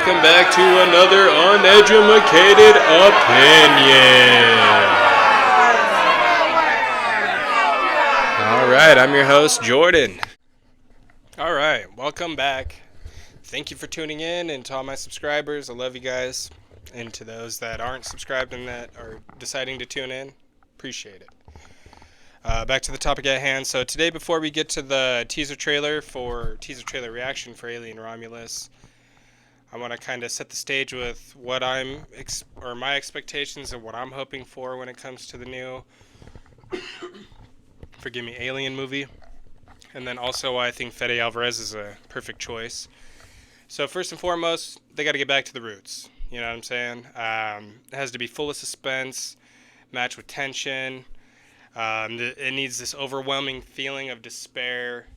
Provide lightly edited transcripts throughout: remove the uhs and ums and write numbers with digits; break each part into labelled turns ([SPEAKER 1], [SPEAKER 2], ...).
[SPEAKER 1] welcome back to another uneducated opinion. Alright, I'm your host, Jordan. Alright, welcome back. Thank you for tuning in, and to all my subscribers, I love you guys. And to those that aren't subscribed and that are deciding to tune in, appreciate it. Back to the topic at hand. So today, before we get to the teaser trailer reaction for Alien Romulus, I want to kind of set the stage with what my expectations and what I'm hoping for when it comes to the new, Alien movie, and then also why I think Fede Alvarez is a perfect choice. So first and foremost, they got to get back to the roots. You know what I'm saying? It has to be full of suspense, matched with tension. It needs this overwhelming feeling of despair.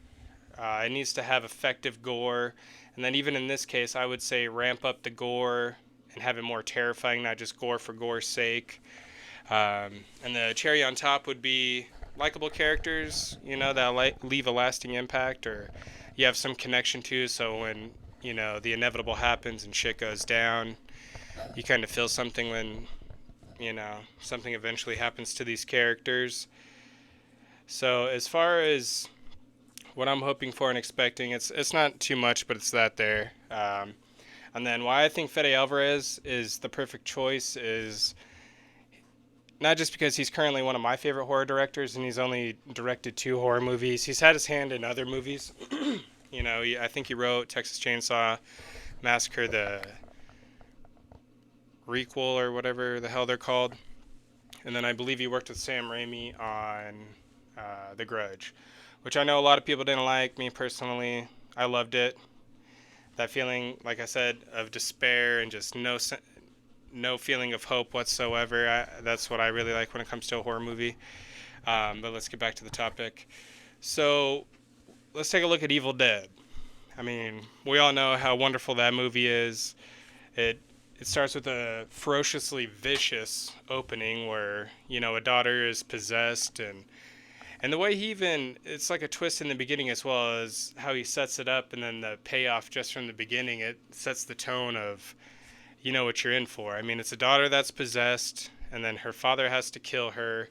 [SPEAKER 1] It needs to have effective gore. And then even in this case, I would say ramp up the gore and have it more terrifying, not just gore for gore's sake. And the cherry on top would be likable characters, that leave a lasting impact or you have some connection to. So when, the inevitable happens and shit goes down, you kind of feel something when, something eventually happens to these characters. So as far as what I'm hoping for and expecting, it's not too much, but it's that there. And then why I think Fede Alvarez is the perfect choice is not just because he's currently one of my favorite horror directors and he's only directed 2 horror movies. He's had his hand in other movies. I think he wrote Texas Chainsaw Massacre, the requel or whatever the hell they're called. And then I believe he worked with Sam Raimi on The Grudge, which I know a lot of people didn't like. Me personally, I loved it. That feeling, like I said, of despair and just no feeling of hope whatsoever. That's what I really like when it comes to a horror movie. But let's get back to the topic. So let's take a look at Evil Dead. I mean, we all know how wonderful that movie is. It starts with a ferociously vicious opening where, a daughter is possessed and the way it's like a twist in the beginning as well as how he sets it up, and then the payoff just from the beginning, it sets the tone of, what you're in for. I mean, it's a daughter that's possessed, and then her father has to kill her.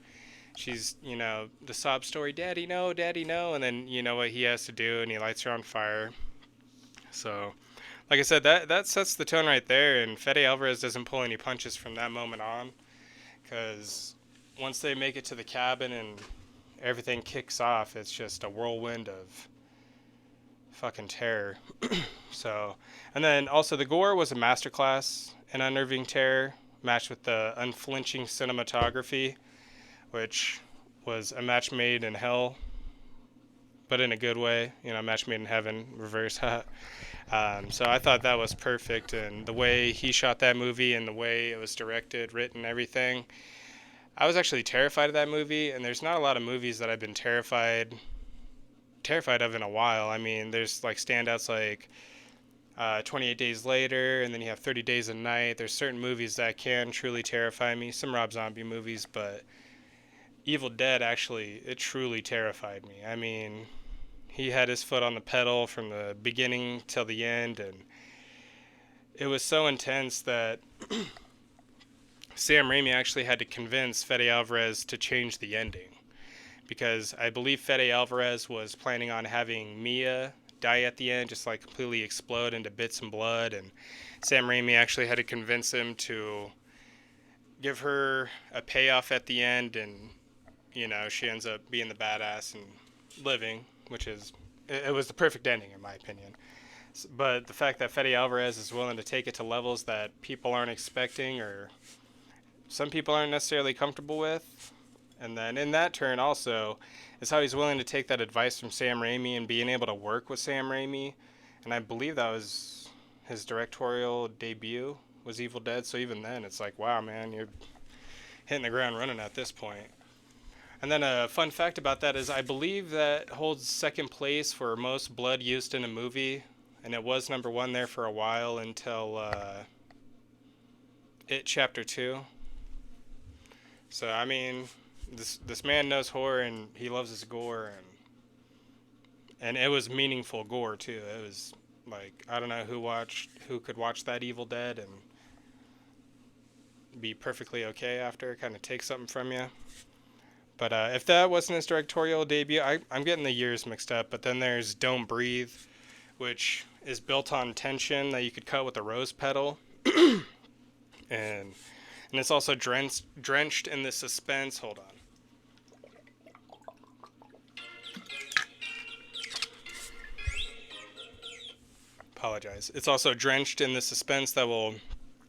[SPEAKER 1] She's, the sob story, Daddy, no, and then, what he has to do, and he lights her on fire. So, like I said, that sets the tone right there, and Fede Alvarez doesn't pull any punches from that moment on, because once they make it to the cabin and everything kicks off, it's just a whirlwind of fucking terror. So, and then also the gore was a masterclass in unnerving terror, matched with the unflinching cinematography, which was a match made in hell, but in a good way. A match made in heaven, reverse. So I thought that was perfect, and the way he shot that movie and the way it was directed, written, everything. I was actually terrified of that movie, and there's not a lot of movies that I've been terrified of in a while. I mean, there's like standouts like 28 Days Later, and then you have 30 Days a Night. There's certain movies that can truly terrify me, some Rob Zombie movies, but Evil Dead actually, it truly terrified me. I mean, he had his foot on the pedal from the beginning till the end, and it was so intense that Sam Raimi actually had to convince Fede Alvarez to change the ending, because I believe Fede Alvarez was planning on having Mia die at the end, just like completely explode into bits and blood, and Sam Raimi actually had to convince him to give her a payoff at the end, and she ends up being the badass and living, which is, it was the perfect ending in my opinion. But the fact that Fede Alvarez is willing to take it to levels that people aren't expecting or some people aren't necessarily comfortable with, and then in that turn also is how he's willing to take that advice from Sam Raimi and being able to work with Sam Raimi. And I believe that was his directorial debut, was Evil Dead. So even then, it's like, wow, man, you're hitting the ground running at this point. And then a fun fact about that is I believe that holds second place for most blood used in a movie, and it was number 1 there for a while until It Chapter 2. So, I mean, this man knows horror, and he loves his gore, and it was meaningful gore, too. Like I don't know who could watch that Evil Dead and be perfectly okay after. Kind of take something from you. But if that wasn't his directorial debut, I'm getting the years mixed up. But then there's Don't Breathe, which is built on tension that you could cut with a rose petal, and it's also drenched in the suspense. Hold on. Apologize. It's also drenched in the suspense that will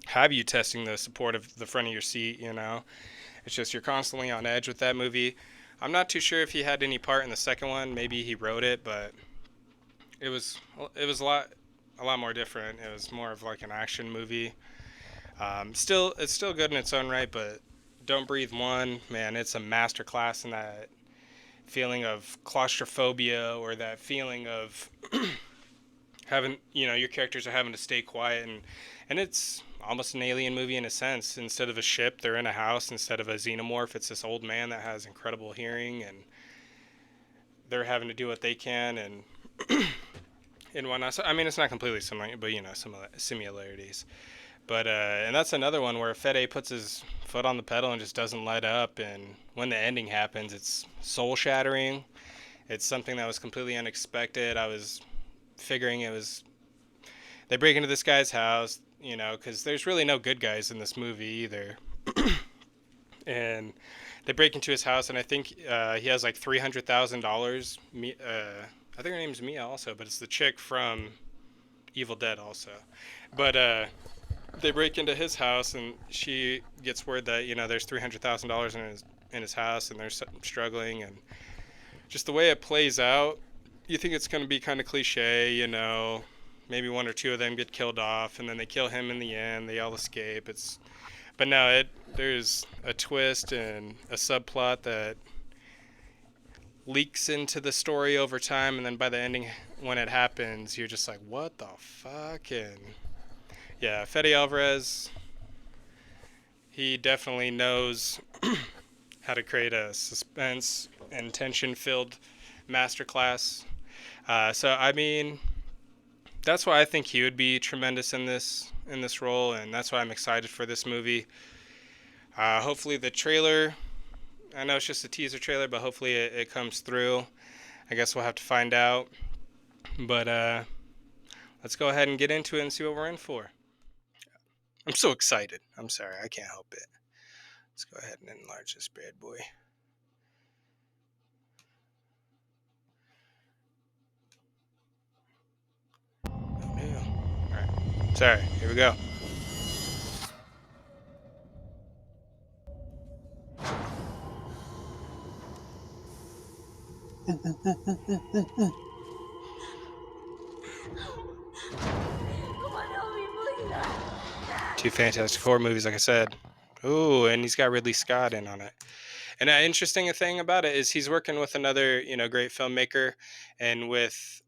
[SPEAKER 1] have you testing the support of the front of your seat. It's just you're constantly on edge with that movie. I'm not too sure if he had any part in the second one. Maybe he wrote it, but it was a lot more different. It was more of like an action movie. It's still good in its own right, but Don't Breathe One, man, it's a masterclass in that feeling of claustrophobia or that feeling of having your characters are having to stay quiet, and it's almost an alien movie in a sense. Instead of a ship, they're in a house. Instead of a xenomorph, it's this old man that has incredible hearing, and they're having to do what they can and whatnot. So, I mean, it's not completely similar, but some of the similarities. But and that's another one where Fede puts his foot on the pedal and just doesn't let up. And when the ending happens, it's soul shattering. It's something that was completely unexpected. I was figuring it was they break into this guy's house, because there's really no good guys in this movie either. And they break into his house, and I think he has like $300,000. I think her name's Mia also, but it's the chick from Evil Dead also. But they break into his house, and she gets word that there's $300,000 in his house, and they're struggling, and just the way it plays out, you think it's going to be kind of cliche. Maybe one or two of them get killed off, and then they kill him in the end. They all escape. But no, there's a twist and a subplot that leaks into the story over time, and then by the ending, when it happens, you're just like, what the fuck? And yeah, Fede Alvarez, he definitely knows how to create a suspense and tension-filled masterclass. So I mean, that's why I think he would be tremendous in this role, and that's why I'm excited for this movie. Hopefully the trailer, I know it's just a teaser trailer, but hopefully it comes through. I guess we'll have to find out. But let's go ahead and get into it and see what we're in for. I'm so excited. I'm sorry, I can't help it. Let's go ahead and enlarge this bad boy. Oh no. Alright. Sorry, here we go. Two Fantastic Four movies, like I said. Ooh, and he's got Ridley Scott in on it. And an interesting thing about it is he's working with another, great filmmaker, and with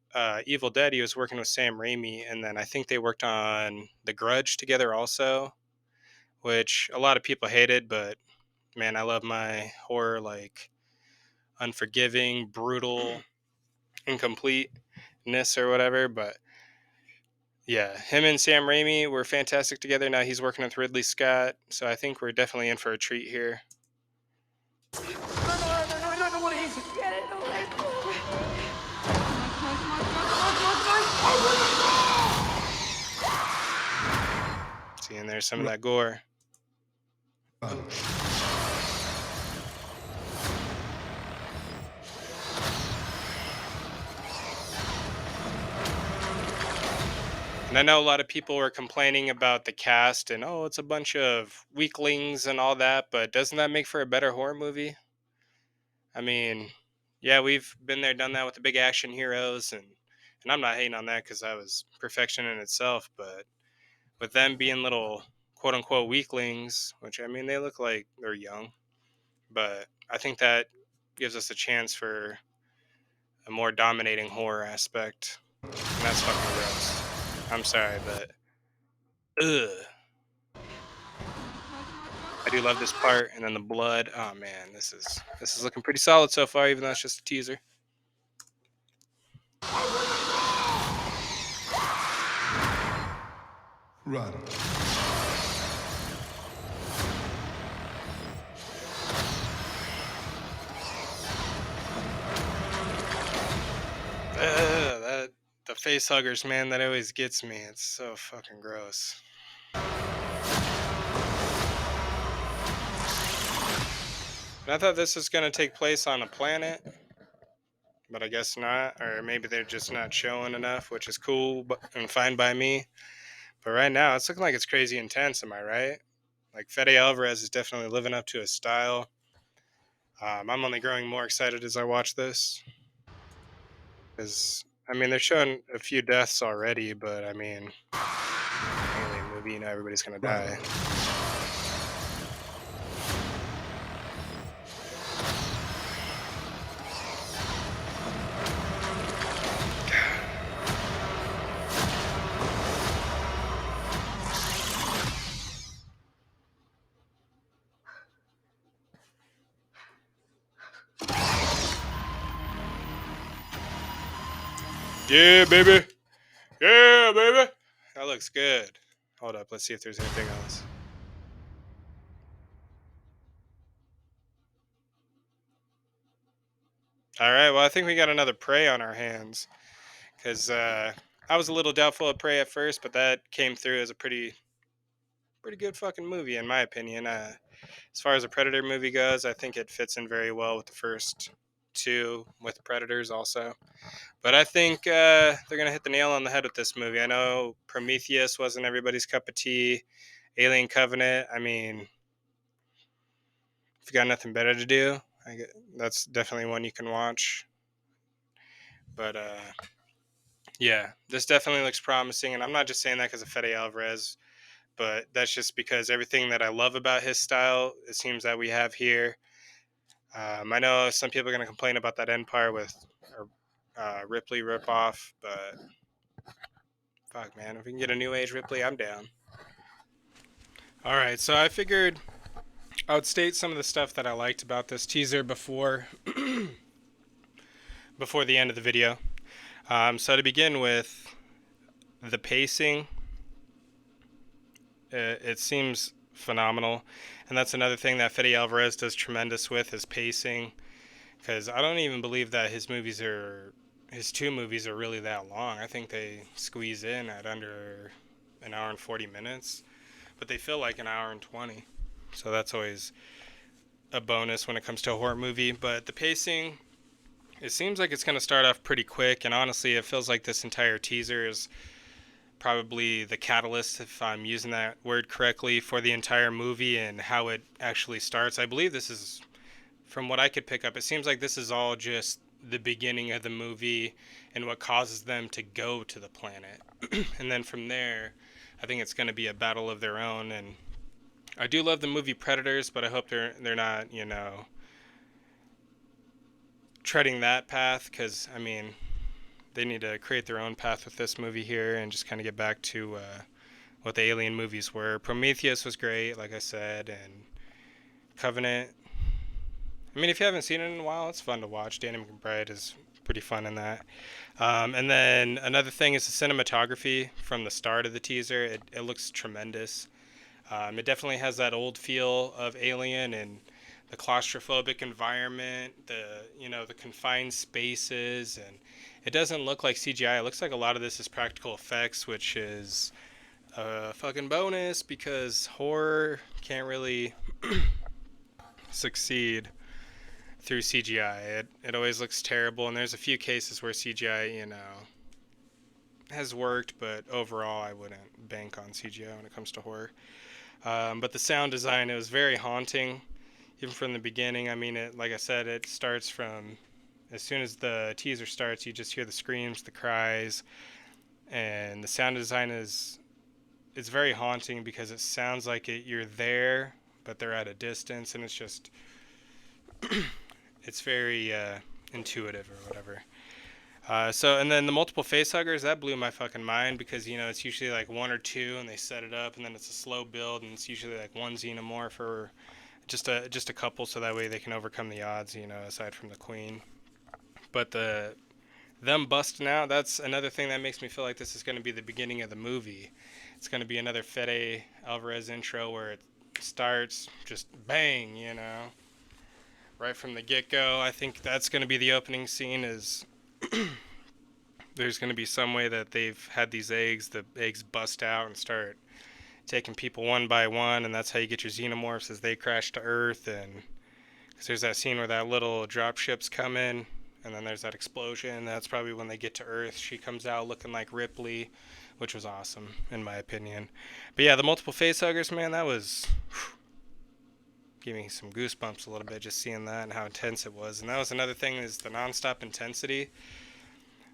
[SPEAKER 1] Evil Dead, he was working with Sam Raimi, and then I think they worked on The Grudge together also, which a lot of people hated, but man, I love my horror, like unforgiving, brutal, incompleteness or whatever. But yeah, him and Sam Raimi were fantastic together. Now he's working with Ridley Scott, so I think we're definitely in for a treat here. See, and there's some of that gore. And I know a lot of people were complaining about the cast and, oh, it's a bunch of weaklings and all that, but doesn't that make for a better horror movie? I mean, yeah, we've been there, done that with the big action heroes, and I'm not hating on that because that was perfection in itself, but with them being little quote unquote weaklings, which I mean, they look like they're young, but I think that gives us a chance for a more dominating horror aspect, and that's fucking gross. I'm sorry, but ugh. I do love this part, and then the blood. Oh man, this is looking pretty solid so far, even though it's just a teaser.
[SPEAKER 2] Run.
[SPEAKER 1] That the face huggers, man, that always gets me. It's so fucking gross. And I thought this was gonna take place on a planet, but I guess not. Or maybe they're just not showing enough, which is cool and fine by me. But right now, it's looking like it's crazy intense. Am I right? Like Fede Alvarez is definitely living up to his style. I'm only growing more excited as I watch this, because I mean they're showing a few deaths already, but I mean, alien movie, you know everybody's gonna
[SPEAKER 2] Run.
[SPEAKER 1] die. Yeah, baby. Yeah, baby. That looks good. Hold up, let's see if there's anything else. All right, well I think we got another Prey on our hands, because I was a little doubtful of Prey at first, but that came through as a pretty good fucking movie in my opinion. As far as a Predator movie goes, I think it fits in very well with the first two with Predators also. But I think they're gonna hit the nail on the head with this movie. I know Prometheus wasn't everybody's cup of tea. Alien Covenant. I mean, if you got nothing better to do, that's definitely one you can watch. But yeah, this definitely looks promising, and I'm not just saying that because of Fede Alvarez, but that's just because everything that I love about his style, it seems that we have here. I know some people are going to complain about that Empire with Ripley ripoff, but fuck, man, if we can get a new age Ripley, I'm down. All right, so I figured I would state some of the stuff that I liked about this teaser before the end of the video. So to begin with, the pacing, it seems phenomenal, and that's another thing that Fede Alvarez does tremendous with is pacing. Because I don't even believe that his two movies are really that long. I think they squeeze in at under an hour and 40 minutes, but they feel like an hour and 20. So that's always a bonus when it comes to a horror movie. But the pacing, it seems like it's going to start off pretty quick, and honestly, it feels like this entire teaser is probably the catalyst, if I'm using that word correctly, for the entire movie and how it actually starts. I believe this is, from what I could pick up, it seems like this is all just the beginning of the movie and what causes them to go to the planet. And then from there, I think it's going to be a battle of their own. And I do love the movie Predators, but I hope they're not, treading that path, because I mean, they need to create their own path with this movie here and just kind of get back to what the Alien movies were. Prometheus was great, like I said, and Covenant. I mean, if you haven't seen it in a while, it's fun to watch. Danny McBride is pretty fun in that. And then another thing is the cinematography from the start of the teaser. It looks tremendous. It definitely has that old feel of Alien and the claustrophobic environment, the confined spaces, and it doesn't look like CGI. It looks like a lot of this is practical effects, which is a fucking bonus because horror can't really succeed through CGI. It always looks terrible, and there's a few cases where CGI, has worked, but overall, I wouldn't bank on CGI when it comes to horror. But the sound design, it was very haunting, even from the beginning. I mean, like I said, it starts from as soon as the teaser starts, you just hear the screams, the cries, and the sound design is very haunting because it sounds like you're there, but they're at a distance, and it's very intuitive or whatever. And then the multiple face huggers, that blew my fucking mind because, it's usually like one or two and they set it up and then it's a slow build and it's usually like one xenomorph or just a couple so that way they can overcome the odds, aside from the queen. But the them busting out, that's another thing that makes me feel like this is going to be the beginning of the movie. It's going to be another Fede Alvarez intro where it starts just bang, right from the get go. I think that's going to be the opening scene. Is there's going to be some way that they've had these eggs, the eggs bust out and start taking people one by one, and that's how you get your xenomorphs as they crash to Earth. And because there's that scene where that little drop ships come in, and then there's that explosion. That's probably when they get to Earth. She comes out looking like Ripley, which was awesome in my opinion. But yeah, the multiple face huggers, man, that was giving me some goosebumps a little bit just seeing that and how intense it was. And that was another thing is the nonstop intensity.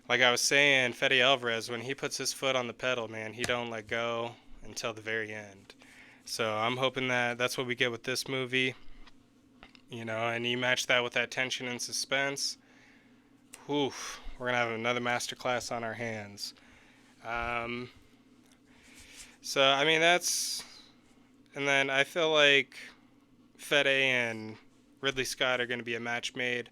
[SPEAKER 1] Like I was saying, Fede Alvarez, when he puts his foot on the pedal, man, he don't let go until the very end. So I'm hoping that that's what we get with this movie, and you match that with that tension and suspense. Whew, we're gonna have another masterclass on our hands. Um, so I mean and then I feel like Fede and Ridley Scott are gonna be a match made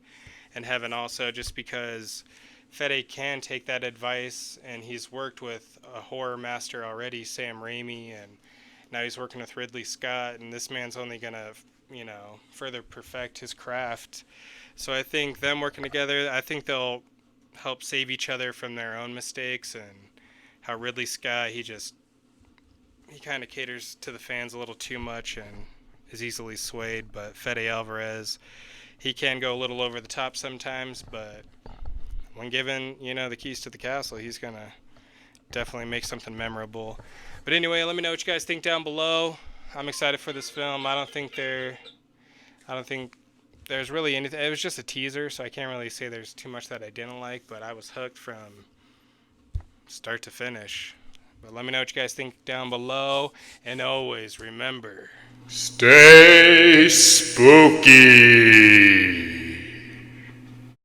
[SPEAKER 1] in heaven also, just because Fede can take that advice, and he's worked with a horror master already, Sam Raimi, and now he's working with Ridley Scott, and this man's only gonna, further perfect his craft. So I think them working together, I think they'll help save each other from their own mistakes, and how Ridley Scott, he kind of caters to the fans a little too much and is easily swayed, but Fede Alvarez, he can go a little over the top sometimes, but when given, the keys to the castle, he's going to definitely make something memorable. But anyway, let me know what you guys think down below. I'm excited for this film. I don't think there's really anything. It was just a teaser, so I can't really say there's too much that I didn't like, but I was hooked from start to finish. But let me know what you guys think down below, and always remember, stay spooky.